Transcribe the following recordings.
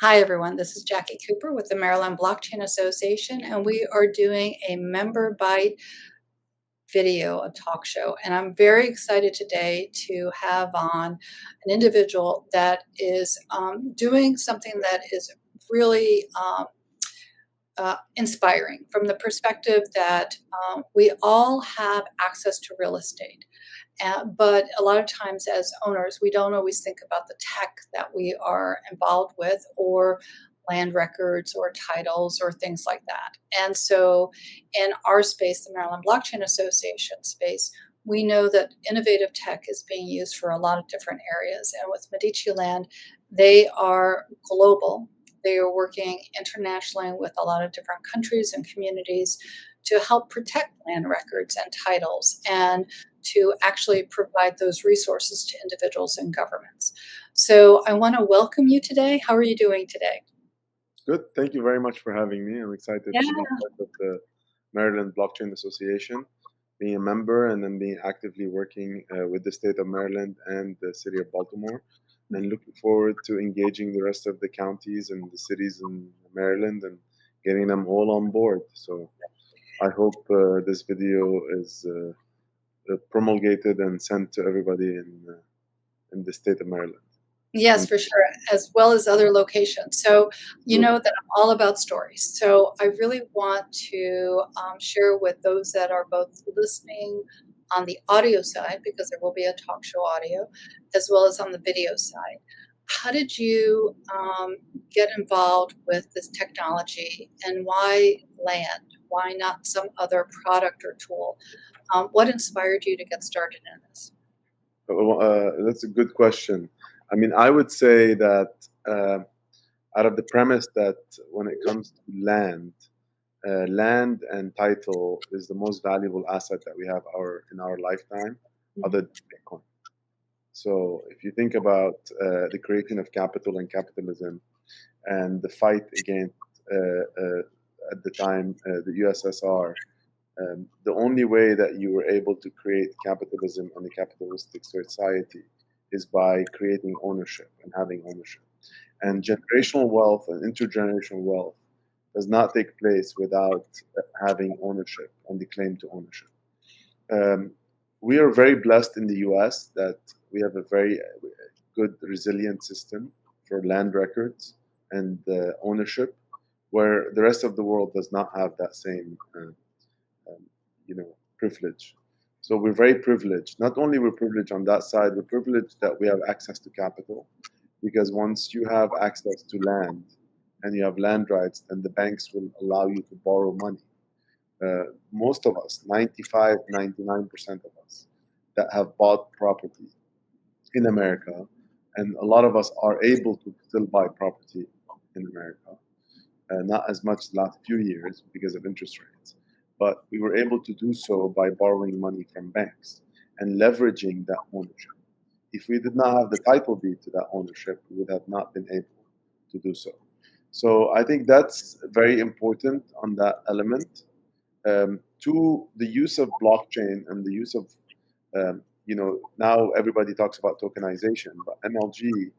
Hi, everyone. This is Jackie Cooper with the Maryland Blockchain Association, and we are doing a member Byte video, a talk show. And I'm very excited today to have on an individual that is doing something that is really inspiring from the perspective that we all have access to real estate. But a lot of times as owners, we don't always think about the tech that we are involved with, or land records or titles or things like that. And so in our space, the Maryland Blockchain Association space, we know that innovative tech is being used for a lot of different areas. And with Medici Land, they are global. They are working internationally with a lot of different countries and communities to help protect land records and titles, and to actually provide those resources to individuals and governments. So I want to welcome you today. How are you doing today? Good. Thank you very much for having me. I'm excited to be part of the Maryland Blockchain Association, being a member and then being actively working with the state of Maryland and the city of Baltimore, and looking forward to engaging the rest of the counties and the cities in Maryland and getting them all on board. So I hope this video is promulgated and sent to everybody in the state of Maryland. Yes, for sure, as well as other locations. So you know that I'm all about stories. So I really want to share with those that are both listening on the audio side, because there will be a talk show audio, as well as on the video side. How did you get involved with this technology, and why land? Why not some other product or tool? What inspired you to get started in this? That's a good question. I mean, I would say that out of the premise that when it comes to land and title is the most valuable asset that we have in our lifetime, other than Bitcoin. So if you think about the creation of capital and capitalism and the fight against, at the time, the USSR, the only way that you were able to create capitalism and a capitalistic society is by creating ownership and having ownership. And generational wealth and intergenerational wealth does not take place without having ownership and the claim to ownership. We are very blessed in the US that we have a very good, resilient system for land records and ownership, where the rest of the world does not have that same privilege. So we're very privileged. Not only we're privileged on that side, we're privileged that we have access to capital, because once you have access to land and you have land rights, then the banks will allow you to borrow money. Most of us, 95, 99% of us that have bought property in America, and a lot of us are able to still buy property in America, not as much the last few years because of interest rates. But we were able to do so by borrowing money from banks and leveraging that ownership. If we did not have the title deed to that ownership, we would have not been able to do so. So I think that's very important on that element. To the use of blockchain and the use of, now everybody talks about tokenization, but MLG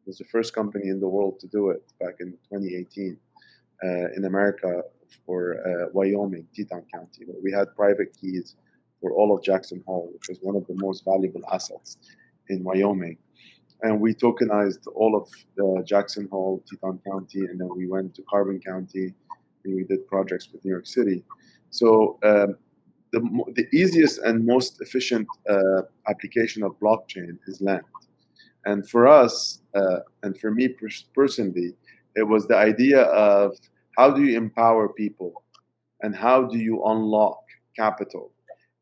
was the first company in the world to do it back in 2018 in America, for Wyoming, Teton County, where we had private keys for all of Jackson Hole, which was one of the most valuable assets in Wyoming. And we tokenized all of Jackson Hole, Teton County, and then we went to Carbon County, and we did projects with New York City. So the easiest and most efficient application of blockchain is land. And for us, and for me personally, it was the idea of, how do you empower people, and how do you unlock capital,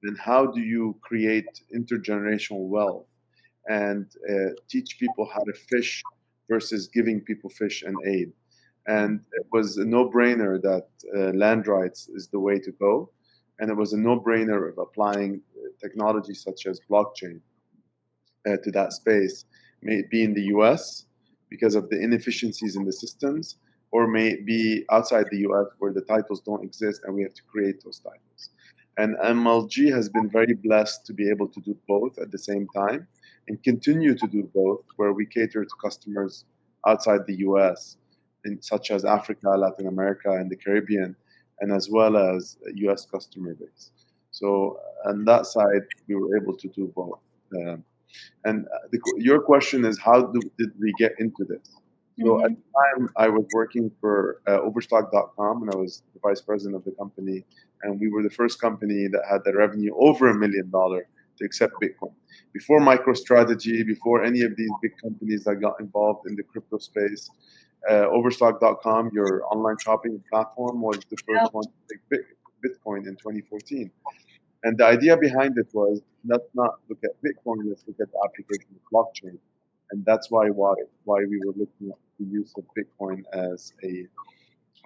and how do you create intergenerational wealth, and teach people how to fish versus giving people fish and aid. And it was a no-brainer that land rights is the way to go, and it was a no-brainer of applying technology such as blockchain to that space, may it be in the US because of the inefficiencies in the systems, or may it be outside the US where the titles don't exist and we have to create those titles. And MLG has been very blessed to be able to do both at the same time, and continue to do both, where we cater to customers outside the US such as Africa, Latin America, and the Caribbean, and as well as a U.S. customer base. So on that side, we were able to do both. Your question is, how did we get into this? So at the time, I was working for Overstock.com, and I was the vice president of the company. And we were the first company that had the revenue over $1 million to accept Bitcoin. Before MicroStrategy, before any of these big companies that got involved in the crypto space, Overstock.com, your online shopping platform, was the first one to take Bitcoin in 2014. And the idea behind it was, let's not look at Bitcoin, let's look at the application of blockchain. And that's why we were looking at the use of Bitcoin as a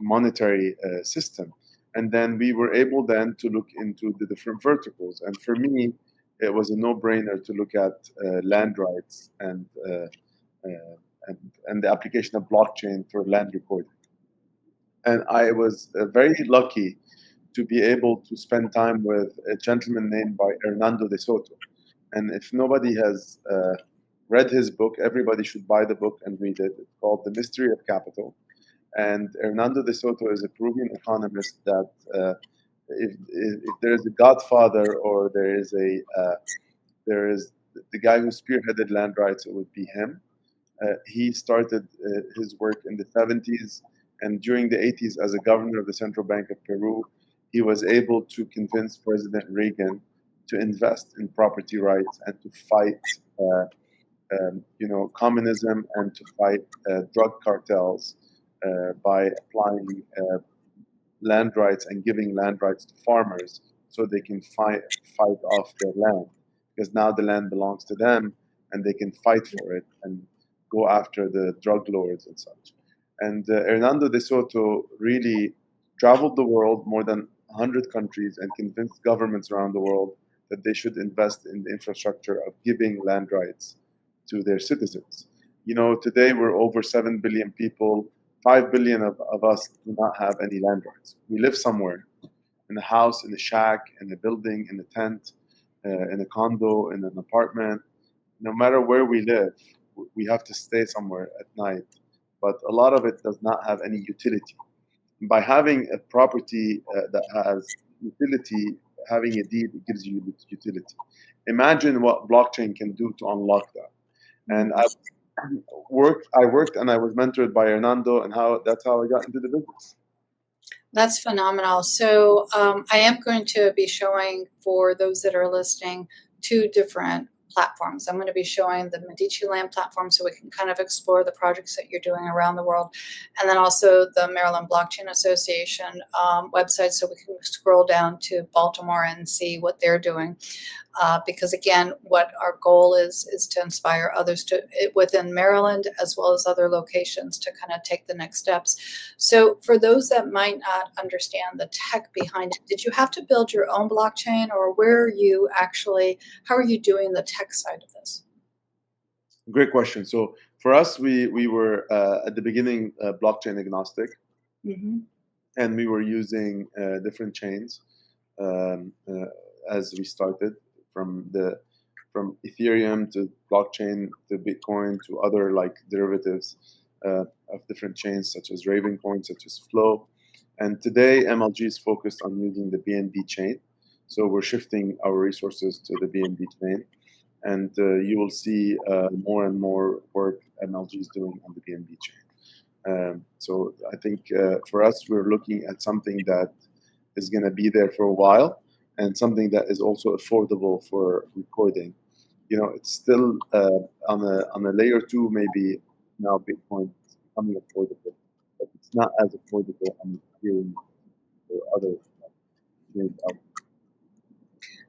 monetary system. And then we were able then to look into the different verticals. And for me, it was a no-brainer to look at land rights and the application of blockchain for land recording. And I was very lucky to be able to spend time with a gentleman named by Hernando de Soto. And if nobody has read his book, everybody should buy the book and read it. It's called The Mystery of Capital. And Hernando de Soto is a Peruvian economist that if there is a godfather, or there is the guy who spearheaded land rights, it would be him. He started his work in the 70s, and during the 80s, as a governor of the Central Bank of Peru, he was able to convince President Reagan to invest in property rights and to fight communism, and to fight drug cartels by applying land rights and giving land rights to farmers so they can fight off their land, because now the land belongs to them and they can fight for it and go after the drug lords and such. And Hernando de Soto really traveled the world, more than 100 countries, and convinced governments around the world that they should invest in the infrastructure of giving land rights to their citizens. Today we're over 7 billion people. 5 billion of us do not have any land rights. We live somewhere, in a house, in a shack, in a building, in a tent, in a condo, in an apartment. No matter where we live, we have to stay somewhere at night. But a lot of it does not have any utility. By having a property that has utility, having a deed, it gives you utility. Imagine what blockchain can do to unlock that. And I worked and I was mentored by Hernando, and that's how I got into the business. That's phenomenal. So I am going to be showing, for those that are listening, 2 different platforms. I'm going to be showing the Medici Land platform, so we can kind of explore the projects that you're doing around the world, and then also the Maryland Blockchain Association website, so we can scroll down to Baltimore and see what they're doing. Because again, what our goal is to inspire others to within Maryland as well as other locations to kind of take the next steps. So for those that might not understand the tech behind it, did you have to build your own blockchain, or how are you doing the tech side of this? Great question. So for us, we were at the beginning blockchain agnostic, and we were using different chains as we started, from Ethereum to blockchain to Bitcoin to other derivatives of different chains, such as Ravencoin, such as Flow. And today MLG is focused on using the BNB chain. So we're shifting our resources to the BNB chain. And you will see more and more work MLG is doing on the BNB chain. So I think for us, we're looking at something that is going to be there for a while, and something that is also affordable for recording. It's still on a layer 2, maybe now Bitcoin is becoming affordable, but it's not as affordable on Ethereum or other chains out there.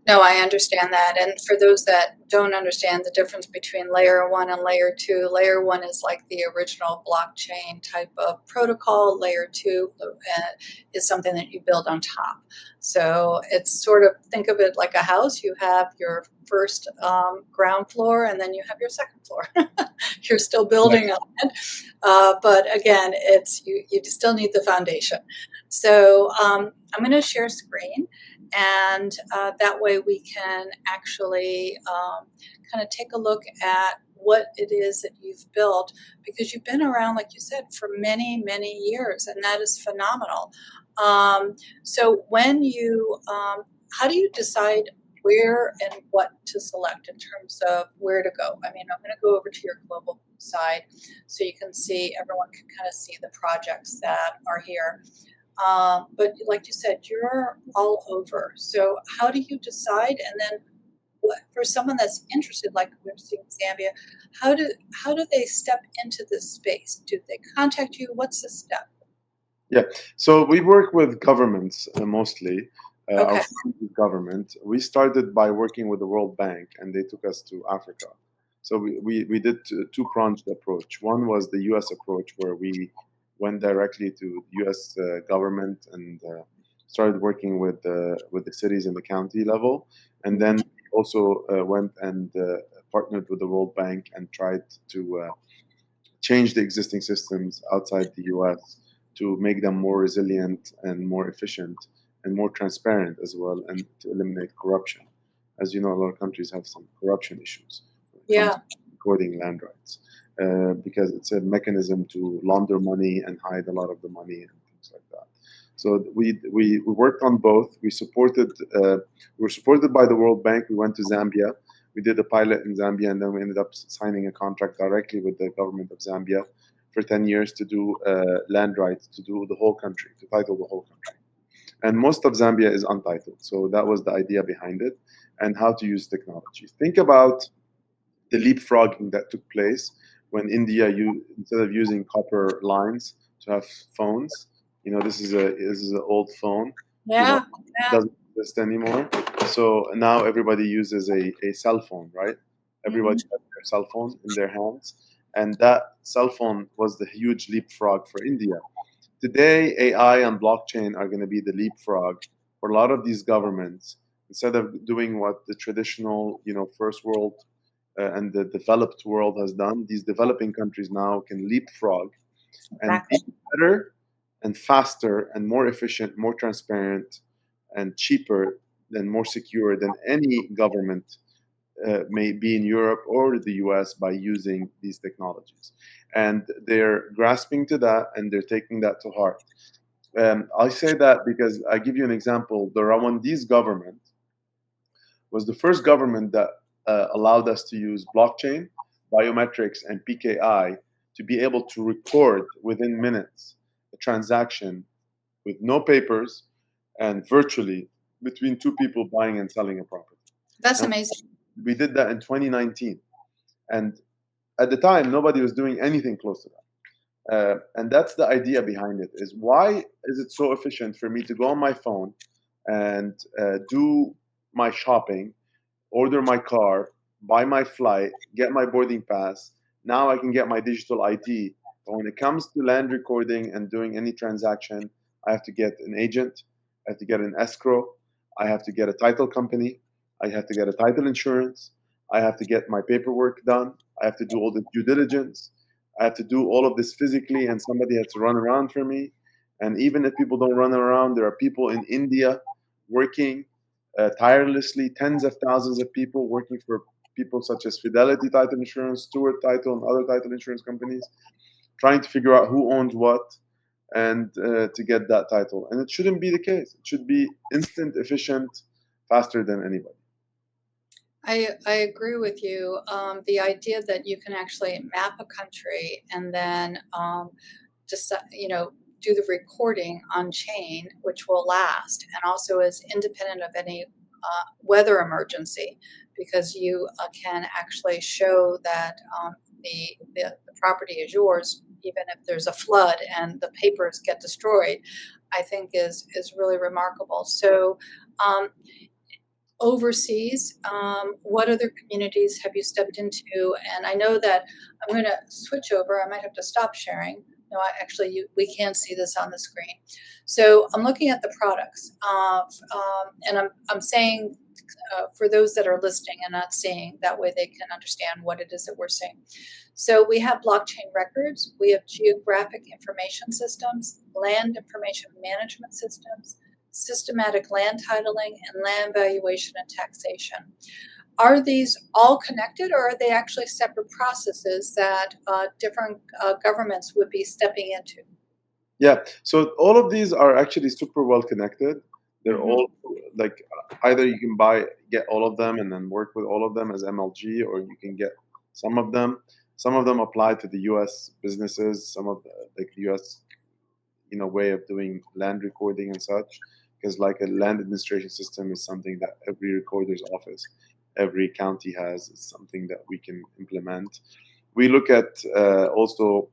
No, I understand that. And for those that don't understand the difference between layer 1 and layer 2, layer 1 is like the original blockchain type of protocol. Layer 2 is something that you build on top. So it's sort of, think of it like a house. You have your first ground floor, and then you have your second floor. You're still building on it. But again, you still need the foundation. So I'm going to share screen. And that way we can actually kind of take a look at what it is that you've built, because you've been around, like you said, for many, many years, and that is phenomenal. So when you, how do you decide where and what to select in terms of where to go? I mean, I'm going to go over to your global side so you can see, everyone can kind of see the projects that are here. But like you said, you're all over. So how do you decide? And then for someone that's interested, like we're seeing Zambia, how do they step into this space? Do they contact you? What's the step? Yeah, so we work with governments mostly. Our Okay. firm is government. We started by working with the World Bank, and they took us to Africa. So we did two-pronged approach. One was the U.S. approach, where we went directly to the U.S. Government and started working with the cities and the county level, and then also went and partnered with the World Bank and tried to change the existing systems outside the U.S. to make them more resilient and more efficient and more transparent as well, and to eliminate corruption. As you know, a lot of countries have some corruption issues when it comes Yeah. to recording land rights, because it's a mechanism to launder money and hide a lot of the money and things like that. So we worked on both. We were supported by the World Bank. We went to Zambia. We did a pilot in Zambia, and then we ended up signing a contract directly with the government of Zambia for 10 years to do land rights, to do the whole country, to title the whole country. And most of Zambia is untitled. So that was the idea behind it, and how to use technology. Think about the leapfrogging that took place when India, instead of using copper lines to have phones, this is an old phone, Yeah. Yeah. doesn't exist anymore. So now everybody uses a cell phone, right? Everybody has their cell phone in their hands, and that cell phone was the huge leapfrog for India. Today, AI and blockchain are going to be the leapfrog for a lot of these governments. Instead of doing what the traditional, first world and the developed world has done, these developing countries now can leapfrog and be better and faster and more efficient, more transparent and cheaper and more secure than any government may be in Europe or the US by using these technologies. And they're grasping to that, and they're taking that to heart. I say that because I give you an example. The Rwandese government was the first government that allowed us to use blockchain, biometrics, and PKI to be able to record within minutes a transaction with no papers and virtually between two people buying and selling a property. That's amazing. We did that in 2019. And at the time, nobody was doing anything close to that. And that's the idea behind it, is why is it so efficient for me to go on my phone and do my shopping, order my car, buy my flight, get my boarding pass. Now I can get my digital ID. But when it comes to land recording and doing any transaction, I have to get an agent, I have to get an escrow, I have to get a title company, I have to get a title insurance, I have to get my paperwork done, I have to do all the due diligence, I have to do all of this physically, and somebody has to run around for me. And even if people don't run around, there are people in India working tirelessly, tens of thousands of people working for people such as Fidelity Title Insurance, Stewart Title, and other title insurance companies, trying to figure out who owns what and to get that title. And it shouldn't be the case. It should be instant, efficient, faster than anybody. I agree with you. The idea that you can actually map a country and then just do the recording on chain, which will last, and also is independent of any weather emergency, because you can actually show that the property is yours, even if there's a flood and the papers get destroyed. I think is really remarkable. So. Overseas, what other communities have you stepped into? And I know that I'm going to switch over. I might have to stop sharing. No, we can see this on the screen. So I'm looking at the products, and I'm saying for those that are listening and not seeing, that way they can understand what it is that we're saying. So we have blockchain records, we have geographic information systems, land information management systems, systematic land titling, and land valuation and taxation. Are these all connected, or are they actually separate processes that different governments would be stepping into? Yeah, so all of these are actually super well connected. They're Mm-hmm. all like either you can get all of them and then work with all of them as MLG, or you can get some of them. Some of them apply to the U.S. businesses. Some of the U.S. Way of doing land recording and such, because like a land administration system is something that every recorder's office, every county has. It's something that we can implement. We look at also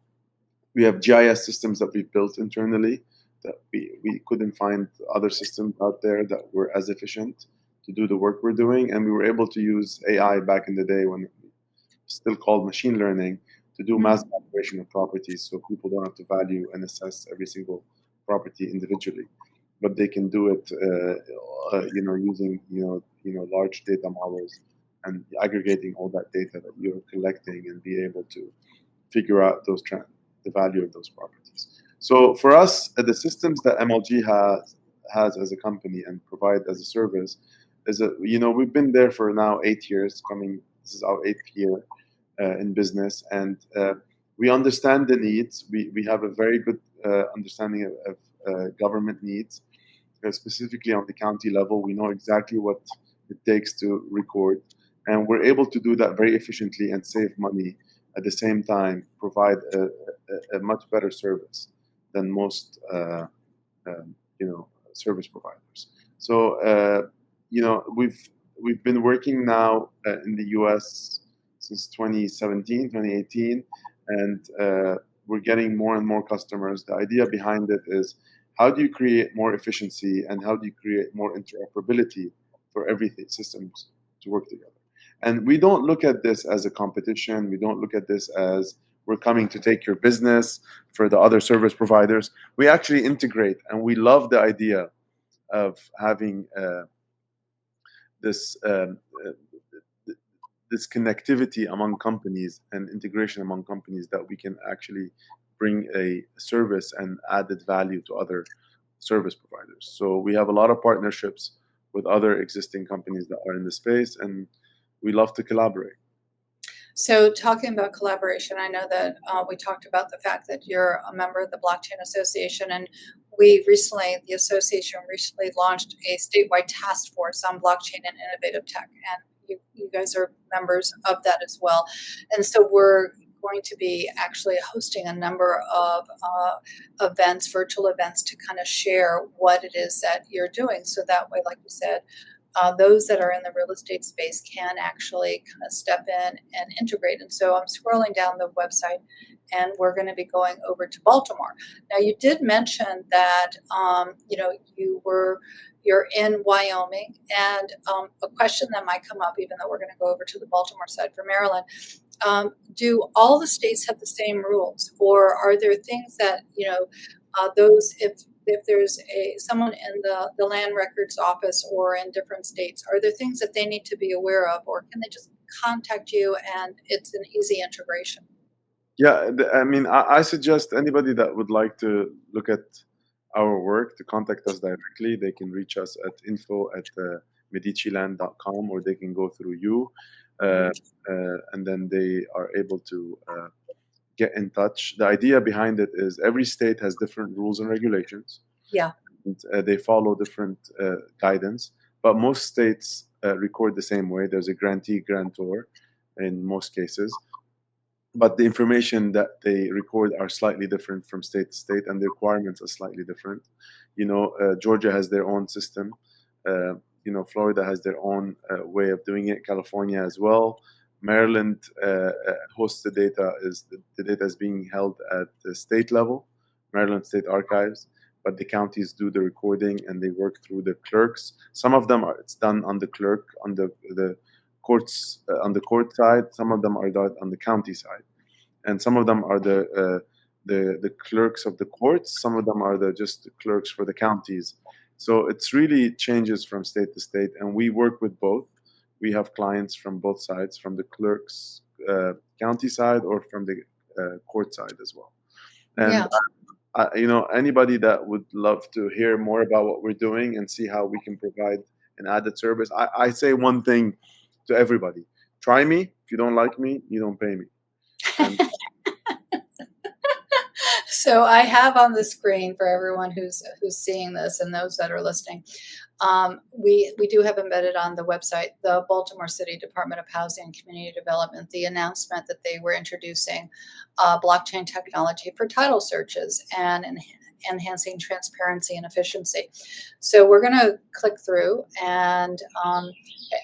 we have GIS systems that we've built internally that we couldn't find other systems out there that were as efficient to do the work we're doing, and we were able to use AI back in the day when it was still called machine learning to do mass evaluation of properties, so people don't have to value and assess every single property individually, but they can do it, using large data models and aggregating all that data that you're collecting and be able to figure out the value of those properties. So for us, the systems that MLG has as a company and provide as a service is we've been there for now 8 years. This is our 8th year in business, and we understand the needs. We have a very good understanding of government needs, specifically on the county level. We know exactly what it takes to record, and we're able to do that very efficiently and save money at the same time, provide a much better service than most service providers. So we've been working now in the U.S. since 2017, 2018, and we're getting more and more customers. The idea behind it is, how do you create more efficiency and how do you create more interoperability for everything systems to work together? And we don't look at this as a competition. We don't look at this as we're coming to take your business for the other service providers. We actually integrate, and we love the idea of having this connectivity among companies and integration among companies, that we can actually bring a service and added value to other service providers. So we have a lot of partnerships with other existing companies that are in the space, and we love to collaborate. So talking about collaboration, I know that we talked about the fact that you're a member of the Blockchain Association, and the association recently launched a statewide task force on blockchain and innovative tech, and you guys are members of that as well. And so we're going to be actually hosting a number of events, virtual events, to kind of share what it is that you're doing. So that way, like you said, those that are in the real estate space can actually kind of step in and integrate. And so I'm scrolling down the website, and we're going to be going over to Baltimore. Now, you did mention that you're in Wyoming, and a question that might come up, even though we're going to go over to the Baltimore side for Maryland. Do all the states have the same rules, or are there things that those if there's someone in the land records office or in different states, are there things that they need to be aware of, or can they just contact you and it's an easy integration? Yeah, I mean, I suggest anybody that would like to look at our work to contact us directly. They can reach us at info@mediciland.com, or they can go through you, and then they are able to get in touch. The idea behind it is every state has different rules and regulations. Yeah. And they follow different guidance, but most states record the same way. There's a grantor in most cases, but the information that they record are slightly different from state to state, and the requirements are slightly different. Georgia has their own system. Florida has their own way of doing it. California as well. Maryland hosts the data. The data is being held at the state level, Maryland State Archives, but the counties do the recording and they work through the clerks. Some of them it's done on the clerk, on the courts, on the court side. Some of them are done on the county side, and some of them are the clerks of the courts. Some of them are just the clerks for the counties. So it's really changes from state to state, and we work with both. We have clients from both sides, from the clerk's county side or from the court side as well. And anybody that would love to hear more about what we're doing and see how we can provide an added service, I say one thing to everybody. Try me. If you don't like me, you don't pay me. And So I have on the screen for everyone who's seeing this and those that are listening, we do have embedded on the website the Baltimore City Department of Housing and Community Development, the announcement that they were introducing blockchain technology for title searches and enhancing transparency and efficiency. So we're going to click through, and I'm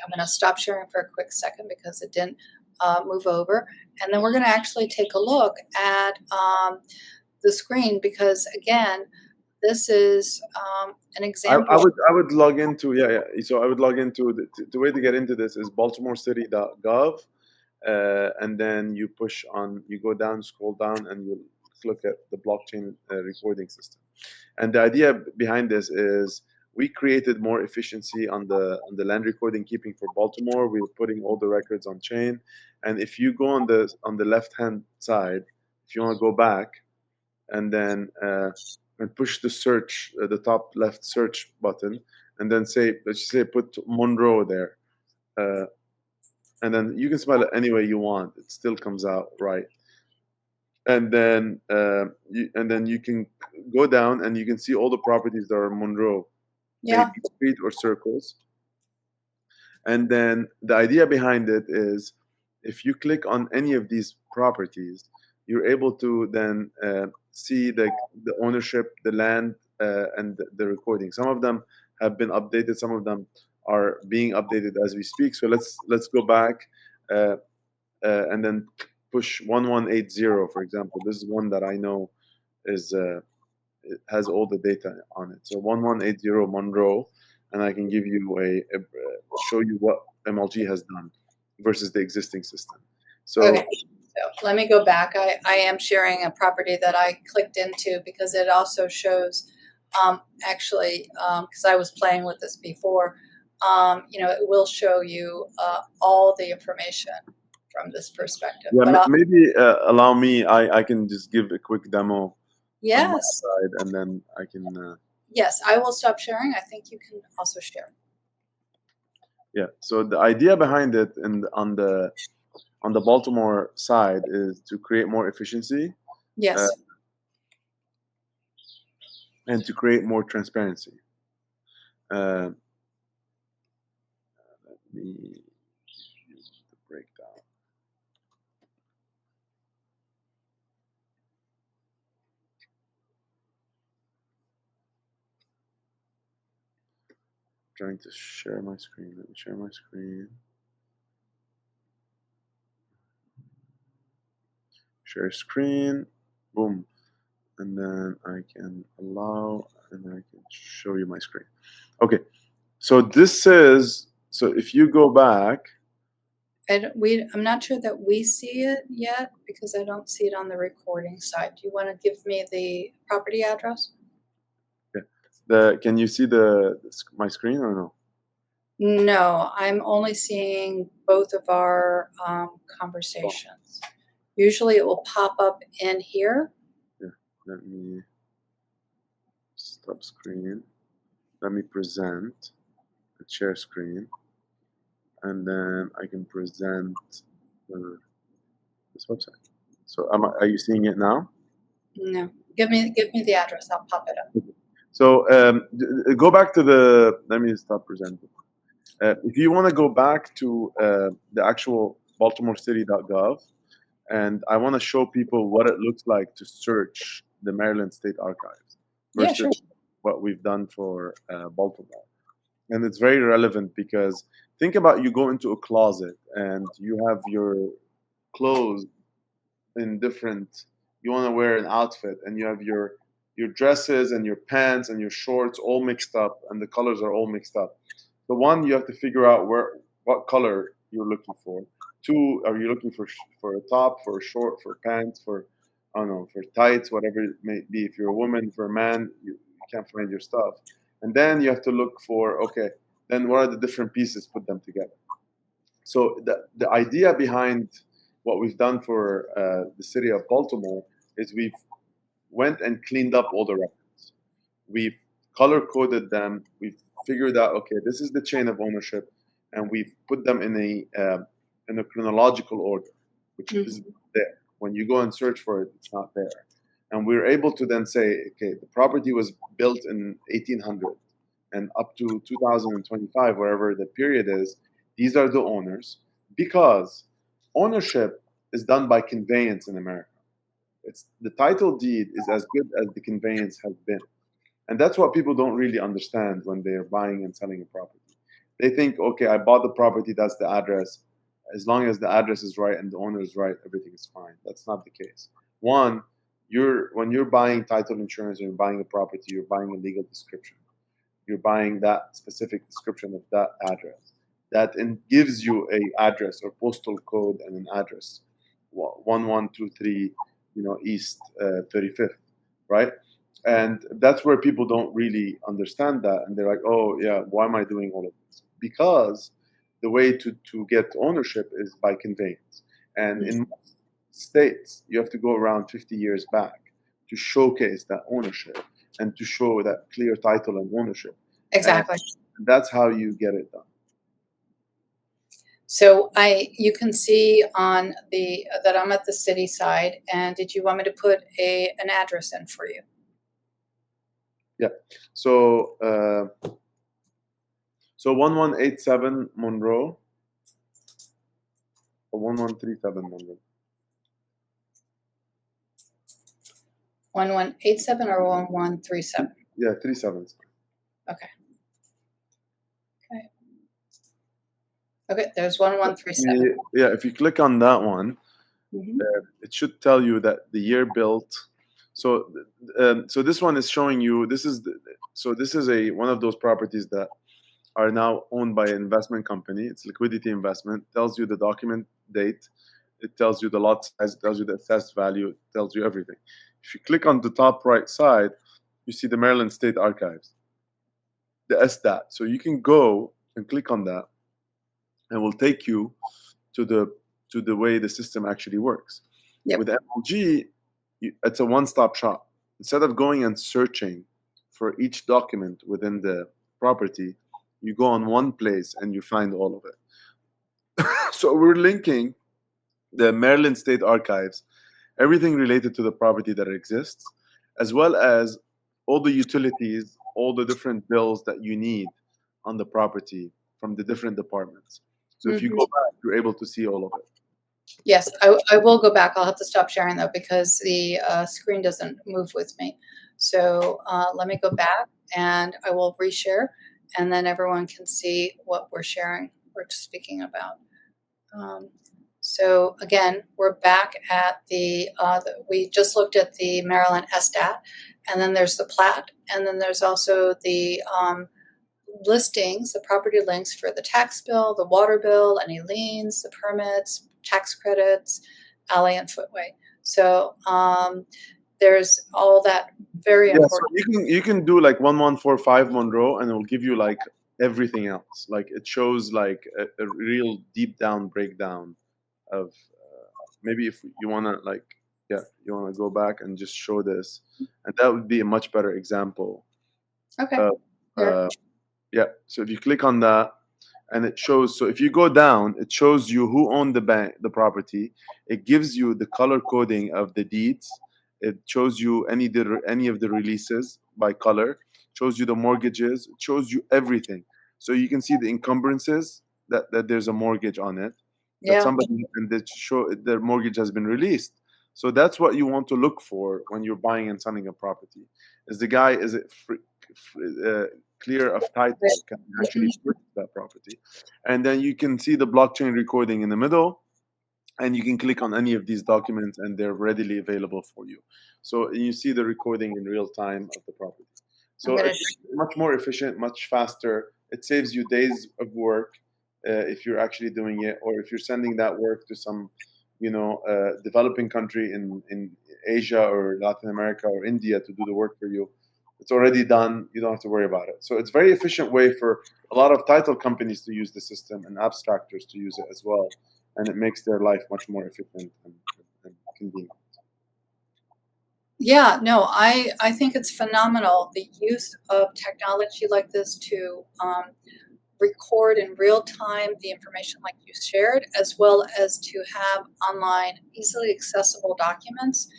going to stop sharing for a quick second because it didn't move over, and then we're going to actually take a look at the screen, because again, this is an example. I would log into So I would log into the way to get into this is baltimorecity.gov, and then you go down, scroll down, and you look at the blockchain recording system. And the idea behind this is we created more efficiency on the land recording keeping for Baltimore. We're putting all the records on chain, and if you go on the left hand side, if you want to go back, and then and push the search, the top left search button, and then let's say put Monroe there, and then you can spell it any way you want. It still comes out right. And then you can go down and you can see all the properties that are Monroe, Yeah. street or circles. And then the idea behind it is, if you click on any of these properties, you're able to then see the ownership, the land, and the recording. Some of them have been updated. Some of them are being updated as we speak. So let's go back and then push 1180, for example. This is one that I know is it has all the data on it. So 1180 Monroe, and I can give you show you what MLG has done versus the existing system. So, okay. So let me go back. I am sharing a property that I clicked into because it also shows, actually, because I was playing with this before, it will show you all the information from this perspective. Yeah, but maybe allow me, I can just give a quick demo. Yes. On my side, and then I can. Yes, I will stop sharing. I think you can also share. Yeah. So the idea behind it, and on the Baltimore side, is to create more efficiency. Yes. And to create more transparency. Let me use the breakdown. Trying to share my screen. Let me share my screen. Share screen. Boom. And then I can allow, and I can show you my screen. Okay. So this is, so if you go back. I'm not sure that we see it yet because I don't see it on the recording side. Do you want to give me the property address? Yeah. Can you see my screen or no? No, I'm only seeing both of our conversations. Usually it will pop up in here. Yeah. Let me stop screen. Let me present the share screen, and then I can present this website. So are you seeing it now? No. Give me the address. I'll pop it up. So go back to let me stop presenting. If you want to go back to the actual baltimorecity.gov, and I want to show people what it looks like to search the Maryland State Archives versus sure. what we've done for Baltimore. And it's very relevant because think about, you go into a closet and you have your clothes in different, you want to wear an outfit, and you have your dresses and your pants and your shorts all mixed up, and the colors are all mixed up. So one, you have to figure out what color you're looking for. Two, are you looking for a top, for a short, for pants, for, I don't know, for tights, whatever it may be. If you're a woman, for a man, you can't find your stuff. And then you have to look for, okay, then what are the different pieces, put them together. So the idea behind what we've done for the city of Baltimore is we've went and cleaned up all the records. We've color coded them. We've figured out, okay, this is the chain of ownership. and we've put them in a chronological order, which is there. When you go and search for it, it's not there. And we're able to then say, okay, the property was built in 1800 and up to 2025, wherever the period is, these are the owners, because ownership is done by conveyance in America. It's the title deed is as good as the conveyance has been. And that's what people don't really understand when they're buying and selling a property. They think, okay, I bought the property, that's the address. As long as the address is right and the owner is right, everything is fine. That's not the case. One, when you're buying title insurance and you're buying a property, you're buying a legal description. You're buying that specific description of that address. That gives you a address or postal code and an address. 1123, East 35th, right? And that's where people don't really understand that. And they're like, oh, yeah, why am I doing all of this? Because the way to get ownership is by conveyance. And in most states, you have to go around 50 years back to showcase that ownership and to show that clear title and ownership. Exactly. And that's how you get it done. So you can see on that I'm at the city side, and did you want me to put an address in for you? Yeah. So 1187 Monroe or 1137 Monroe. 1187 or 1137? Yeah, 37. Okay. Okay, there's 1137. Yeah, if you click on that one, it should tell you that the year built. So this one is showing you this is one of those properties that are now owned by an investment company. It's liquidity investment. Tells you the document date. It tells you the lot size. It tells you the assessed value. It tells you everything. If you click on the top right side, you see the Maryland State Archives, the SDAT. So you can go and click on that, and will take you to the way the system actually works. Yep. With MLG, it's a one-stop shop. Instead of going and searching for each document within the property, you go on one place and you find all of it. So we're linking the Maryland State Archives, everything related to the property that exists, as well as all the utilities, all the different bills that you need on the property from the different departments. So if you go back, you're able to see all of it. Yes, I will go back. I'll have to stop sharing though because the screen doesn't move with me. So let me go back and I will reshare, and then everyone can see what we're sharing, we're speaking about. So again, we're back at we just looked at the Maryland SDAT, and then there's the plat, and then there's also the listings, the property links for the tax bill, the water bill, any liens, the permits, tax credits, alley and footway. So there's all that very important. So you can do like 1145 Monroe, and it will give you like everything else. Like it shows like a real deep down breakdown of maybe if you want to go back and just show this, and that would be a much better example. Okay. Yeah. So if you click on that, and it shows. So if you go down, it shows you who owned the property. It gives you the color coding of the deeds. It shows you any of the releases by color. It shows you the mortgages. It shows you everything. So you can see the encumbrances that there's a mortgage on it. That somebody and that show their mortgage has been released. So that's what you want to look for when you're buying and selling a property. Is it clear of title, can actually purchase that property. And then you can see the blockchain recording in the middle, and you can click on any of these documents and they're readily available for you. So you see the recording in real time of the property. So it's much more efficient, much faster. It saves you days of work if you're actually doing it, or if you're sending that work to some developing country in Asia or Latin America or India to do the work for you. It's already done. You don't have to worry about it. So it's a very efficient way for a lot of title companies to use the system and abstractors to use it as well. And it makes their life much more efficient and convenient. Yeah, no, I think it's phenomenal, the use of technology like this to record in real time the information like you shared, as well as to have online easily accessible documents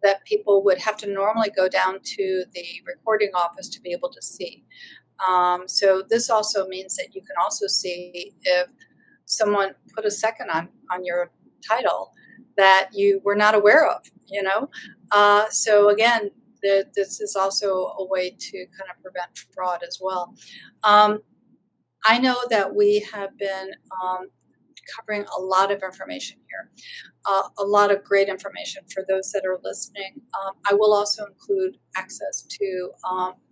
that people would have to normally go down to the recording office to be able to see. So this also means that you can also see if someone put a second on your title that you were not aware of, you know? So again, this is also a way to kind of prevent fraud as well. I know that we have been covering a lot of information here, a lot of great information for those that are listening. I will also include access to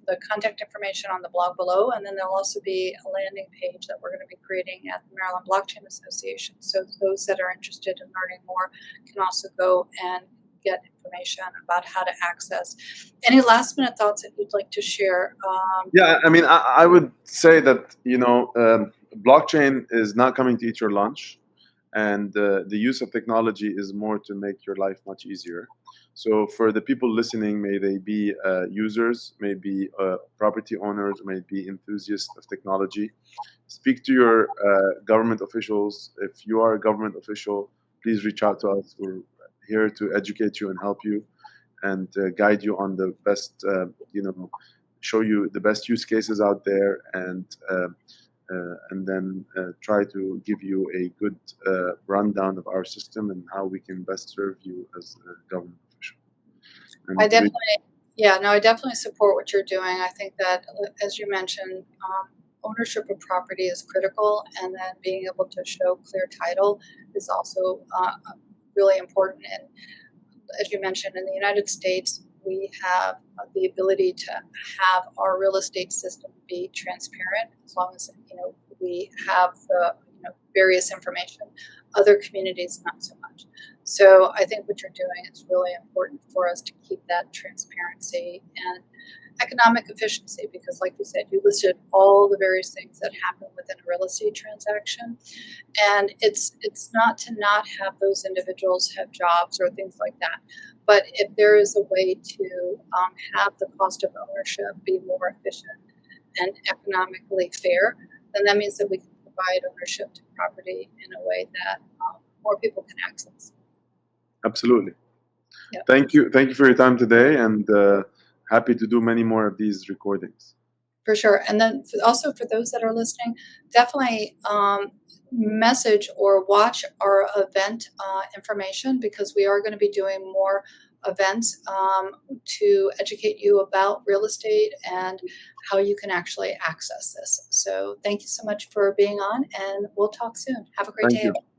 the contact information on the blog below, and then there'll also be a landing page that we're going to be creating at the Maryland Blockchain Association. So those that are interested in learning more can also go and get information about how to access. Any last minute thoughts that you'd like to share? Yeah, I mean, I would say that, blockchain is not coming to eat your lunch, and the use of technology is more to make your life much easier. So for the people listening, may they be users, may be property owners, may be enthusiasts of technology, speak to your government officials. If you are a government official, please reach out to us. We're here to educate you and help you and guide you on the best, show you the best use cases out there, and then try to give you a good rundown of our system and how we can best serve you as a government official. And I definitely support what you're doing. I think that, as you mentioned, ownership of property is critical, and then being able to show clear title is also really important. And as you mentioned, in the United States, we have the ability to have our real estate system be transparent, as long as we have the various information. Other communities, not so much. So I think what you're doing is really important for us to keep that transparency and economic efficiency, because like you said, you listed all the various things that happen within a real estate transaction. And it's not to not have those individuals have jobs or things like that. But if there is a way to have the cost of ownership be more efficient and economically fair, then that means that we can provide ownership to property in a way that more people can access. Absolutely. Yeah. Thank you for your time today, and happy to do many more of these recordings. For sure. And then also for those that are listening, definitely message or watch our event information, because we are going to be doing more events to educate you about real estate and how you can actually access this. So thank you so much for being on, and we'll talk soon. Have a great day. Thank you.